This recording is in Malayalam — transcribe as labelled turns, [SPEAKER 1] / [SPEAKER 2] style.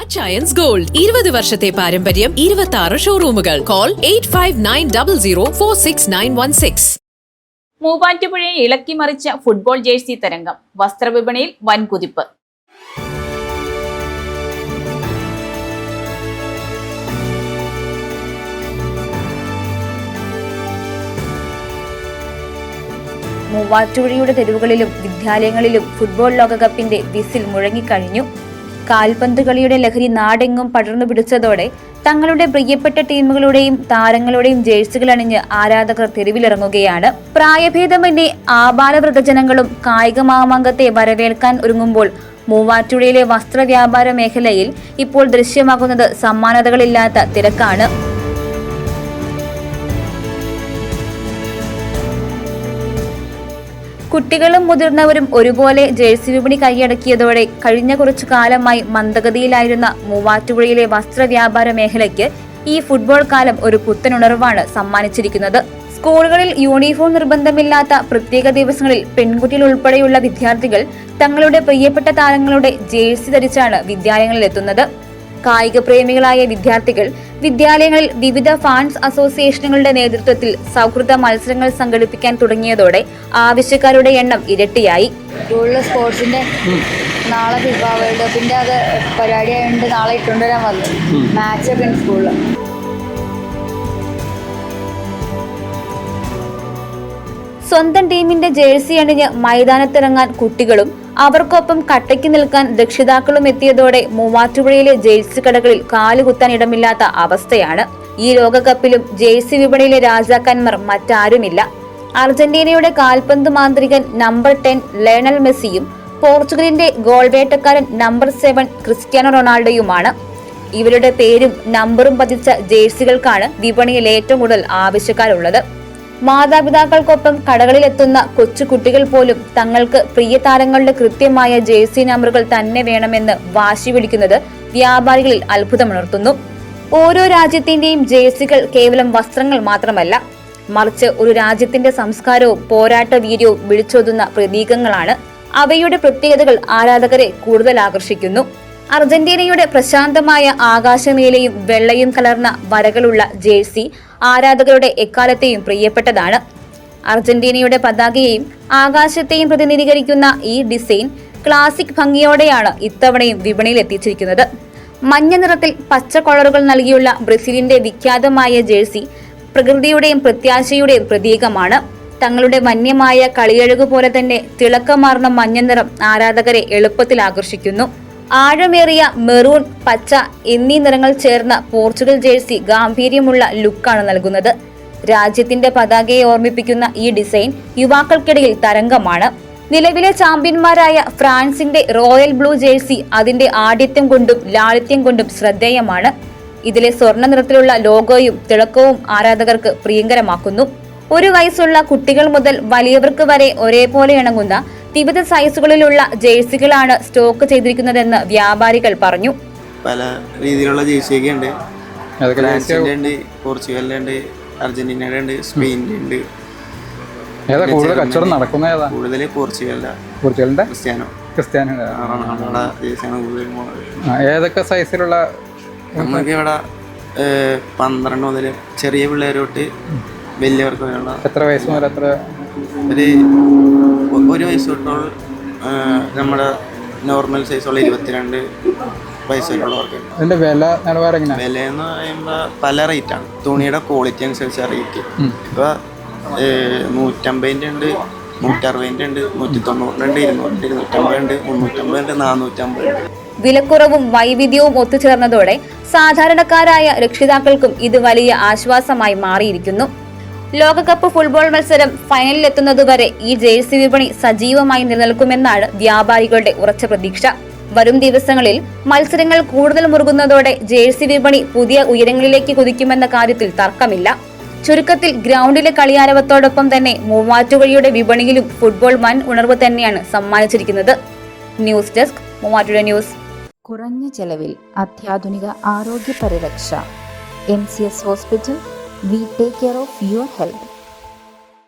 [SPEAKER 1] അച്ചയൻസ് ഗോൾഡ് 20 വർഷത്തെ പാരമ്പര്യം, 26 ഷോറൂമുകൾ. കോൾ 8590046916.
[SPEAKER 2] മൂവാറ്റുപുഴയെ ഇളക്കിമറിച്ച ഫുട്ബോൾ ജേഴ്സി തരംഗം. വസ്ത്രവിപണിയിൽ വൻ കുതിപ്പ്.
[SPEAKER 3] മൂവാറ്റുപുഴയുടെ തെരുവുകളിലും വിദ്യാലയങ്ങളിലും ഫുട്ബോൾ ലോകകപ്പിന്റെ വിസിൽ മുഴങ്ങിക്കഴിഞ്ഞു. കാൽപന്ത് കളിയുടെ ലഹരി നാടെങ്ങും പടർന്നു പിടിച്ചതോടെ തങ്ങളുടെ പ്രിയപ്പെട്ട ടീമുകളുടെയും താരങ്ങളുടെയും ജേഴ്സികൾ അണിഞ്ഞ് ആരാധകർ തെരുവിലിറങ്ങുകയാണ്. പ്രായഭേദമന്യേ ആബാലവൃദ്ധജനങ്ങളും കായിക മാമാങ്കത്തെ വരവേൽക്കാൻ ഒരുങ്ങുമ്പോൾ മൂവാറ്റുപുഴയിലെ വസ്ത്രവ്യാപാര മേഖലയിൽ ഇപ്പോൾ ദൃശ്യമാകുന്നത് സമാനതകളില്ലാത്ത തിരക്കാണ്. കുട്ടികളും മുതിർന്നവരും ഒരുപോലെ ജേഴ്സി വിപണി കൈയടക്കിയതോടെ കഴിഞ്ഞ കുറച്ചു കാലമായി മന്ദഗതിയിലായിരുന്ന മൂവാറ്റുപുഴയിലെ വസ്ത്രവ്യാപാര മേഖലയ്ക്ക് ഈ ഫുട്ബോൾ കാലം ഒരു പുത്തനുണർവാണ് സമ്മാനിച്ചിരിക്കുന്നത്. സ്കൂളുകളിൽ യൂണിഫോം നിർബന്ധമില്ലാത്ത പ്രത്യേക ദിവസങ്ങളിൽ പെൺകുട്ടികൾ ഉൾപ്പെടെയുള്ള വിദ്യാർത്ഥികൾ തങ്ങളുടെ പ്രിയപ്പെട്ട താരങ്ങളുടെ ജേഴ്സി ധരിച്ചാണ് വിദ്യാലയങ്ങളിൽ എത്തുന്നത്. കായിക പ്രേമികളായ വിദ്യാർത്ഥികൾ വിദ്യാലയങ്ങളിൽ വിവിധ ഫാൻസ് അസോസിയേഷനുകളുടെ നേതൃത്വത്തിൽ സൗഹൃദ മത്സരങ്ങൾ സംഘടിപ്പിക്കാൻ തുടങ്ങിയതോടെ ആവശ്യക്കാരുടെ എണ്ണം ഇരട്ടിയായി.
[SPEAKER 4] സ്കൂളിൽ സ്പോർട്സിന്റെ നാളെ ഫിഫ വേൾഡ് കപ്പിന്റെ അത് പരിപാടി ആയതുകൊണ്ട് നാളെ ഇട്ടുകൊണ്ടുവരാൻ വന്നു. മാച്ചൊക്കെ ഉണ്ട് സ്കൂളിൽ.
[SPEAKER 3] സ്വന്തം ടീമിന്റെ ജേഴ്സി അണിഞ്ഞ് മൈതാനത്തിറങ്ങാൻ കുട്ടികളും അവർക്കൊപ്പം കട്ടയ്ക്ക് നിൽക്കാൻ രക്ഷിതാക്കളും എത്തിയതോടെ മൂവാറ്റുപുഴയിലെ ജേഴ്സി കടകളിൽ കാലുകുത്താൻ ഇടമില്ലാത്ത അവസ്ഥയാണ്. ഈ ലോകകപ്പിലും ജേഴ്സി വിപണിയിലെ രാജാക്കന്മാർ മറ്റാരുമില്ല. അർജന്റീനയുടെ കാൽപന്ത് മാന്ത്രികൻ നമ്പർ 10 ലയണൽ മെസ്സിയും പോർച്ചുഗലിന്റെ ഗോൾ വേട്ടക്കാരൻ നമ്പർ 7 ക്രിസ്ത്യാനോ റൊണാൾഡോയുമാണ്. ഇവരുടെ പേരും നമ്പറും പതിച്ച ജേഴ്സികൾക്കാണ് വിപണിയിൽ ഏറ്റവും കൂടുതൽ ആവശ്യക്കാരുള്ളത്. മാതാപിതാക്കൾക്കൊപ്പം കടകളിലെത്തുന്ന കൊച്ചുകുട്ടികൾ പോലും തങ്ങൾക്ക് പ്രിയ താരങ്ങളുടെ കൃത്യമായ ജേഴ്സി നമ്പറുകൾ തന്നെ വേണമെന്ന് വാശി പിടിക്കുന്നത് വ്യാപാരികളിൽ അത്ഭുതമുണർത്തുന്നു. ഓരോ രാജ്യത്തിന്റെയും ജേഴ്സികൾ കേവലം വസ്ത്രങ്ങൾ മാത്രമല്ല, മറിച്ച് ഒരു രാജ്യത്തിന്റെ സംസ്കാരവും പോരാട്ട വീര്യവും വിളിച്ചോതുന്ന പ്രതീകങ്ങളാണ്. അവയുടെ പ്രത്യേകതകൾ ആരാധകരെ കൂടുതൽ ആകർഷിക്കുന്നു. അർജന്റീനയുടെ പ്രശാന്തമായ ആകാശനീലയും വെള്ളയും കലർന്ന വരകളുള്ള ജേഴ്സി ആരാധകരുടെ എക്കാലത്തെയും പ്രിയപ്പെട്ടതാണ്. അർജന്റീനയുടെ പതാകയെയും ആകാശത്തെയും പ്രതിനിധീകരിക്കുന്ന ഈ ഡിസൈൻ ക്ലാസിക് ഭംഗിയോടെയാണ് ഇത്തവണയും വിപണിയിൽ എത്തിച്ചിരിക്കുന്നത്. മഞ്ഞ നിറത്തിൽ പച്ച കളറുകൾ നൽകിയുള്ള ബ്രസീലിന്റെ വിഖ്യാതമായ ജേഴ്സി പ്രകൃതിയുടെയും പ്രത്യാശയുടെയും പ്രതീകമാണ്. തങ്ങളുടെ വന്യമായ കളിയഴകു പോലെ തന്നെ തിളക്കമാർന്ന മഞ്ഞ നിറം ആരാധകരെ എളുപ്പത്തിൽ ആകർഷിക്കുന്നു. ആഴമേറിയ മെറൂൺ, പച്ച എന്നീ നിറങ്ങൾ ചേർന്ന പോർച്ചുഗൽ ജേഴ്സി ഗാംഭീര്യമുള്ള ലുക്കാണ് നൽകുന്നത്. രാജ്യത്തിന്റെ പതാകയെ ഓർമ്മിപ്പിക്കുന്ന ഈ ഡിസൈൻ യുവാക്കൾക്കിടയിൽ തരംഗമാണ്. നിലവിലെ ചാമ്പ്യന്മാരായ ഫ്രാൻസിന്റെ റോയൽ ബ്ലൂ ജേഴ്സി അതിന്റെ ആഢ്യത്വം കൊണ്ടും ലാളിത്യം കൊണ്ടും ശ്രദ്ധേയമാണ്. ഇതിലെ സ്വർണ്ണ നിറത്തിലുള്ള ലോഗോയും തിളക്കവും ആരാധകർക്ക് പ്രിയങ്കരമാക്കുന്നു. 1 വയസ്സുള്ള കുട്ടികൾ മുതൽ വലിയവർക്ക് വരെ ഒരേപോലെ ഇണങ്ങുന്ന വിവിധ സൈസുകളിലുള്ള ജേഴ്സികളാണ് സ്റ്റോക്ക് ചെയ്തിരിക്കുന്നതെന്ന് വ്യാപാരികൾ പറഞ്ഞു.
[SPEAKER 5] പല രീതിയിലുള്ള ജേഴ്സിയൊക്കെ ഉണ്ട്. ഫ്രാൻസിന്റെ ഉണ്ട്, പോർച്ചുഗലിന്റെ ഉണ്ട്, അർജന്റീനയുടെ ഉണ്ട്, സ്പെയിനിന്റെ ഉണ്ട്. കൂടുതൽ പോർച്ചുഗലിന്റെ ക്രിസ്ത്യാനോ
[SPEAKER 6] ഏതൊക്കെ സൈസിലുള്ള
[SPEAKER 5] നമുക്ക് ഇവിടെ 12 മുതൽ ചെറിയ പിള്ളേരോട്ട് വലിയവർക്ക് വരെയുള്ള.
[SPEAKER 6] എത്ര വയസ്സ് മുതൽ എത്ര?
[SPEAKER 5] ഒരു വയസ്സ് തൊട്ടുള്ള നമ്മുടെ നോർമൽ സൈസുള്ള 22 വയസ്സ് വരെയുള്ളവർക്ക്.
[SPEAKER 6] അതിന്റെ വില നിലവാരം എങ്ങനെയാണ്?
[SPEAKER 5] വില എന്ന് പറയുമ്പോൾ പല റേറ്റാണ്. തുണിയുടെ ക്വാളിറ്റി അനുസരിച്ച് റേറ്റ്. ഇപ്പോൾ 150 ഉണ്ട്, 160 ഉണ്ട്, 190 ഉണ്ട്, 200 ഉണ്ട്, 250 ഉണ്ട്, 350 ഉണ്ട്, 450 ഉണ്ട്.
[SPEAKER 3] വിലക്കുറവും വൈവിധ്യവും ഒത്തുചേർന്നതോടെ സാധാരണക്കാരായ രക്ഷിതാക്കൾക്കും ഇത് വലിയ ആശ്വാസമായി മാറിയിരിക്കുന്നു. ലോകകപ്പ് ഫുട്ബോൾ മത്സരം ഫൈനലിലെത്തുന്നതുവരെ ഈ ജേഴ്സി വിപണി സജീവമായി നിലനിൽക്കുമെന്നാണ് വ്യാപാരികളുടെ ഉറച്ച പ്രതീക്ഷ. വരും ദിവസങ്ങളിൽ മത്സരങ്ങൾ കൂടുതൽ മുറുകുന്നതോടെ ജേഴ്സി വിപണി പുതിയ ഉയരങ്ങളിലേക്ക് കുതിക്കുമെന്ന കാര്യത്തിൽ തർക്കമില്ല. ചുരുക്കത്തിൽ ഗ്രൗണ്ടിലെ കളിയാരവത്തോടൊപ്പം തന്നെ മൂവാറ്റുപുഴയുടെ വിപണിയിലും ഫുട്ബോൾ വൻ ഉണർവ് തന്നെയാണ് സമ്മാനിച്ചിരിക്കുന്നത്. News desk, Muvattupuzha news.
[SPEAKER 7] കുറഞ്ഞ ചെലവിൽ അത്യാധുനിക ആരോഗ്യ പരിരക്ഷ. MCS hospital. We take care of your health.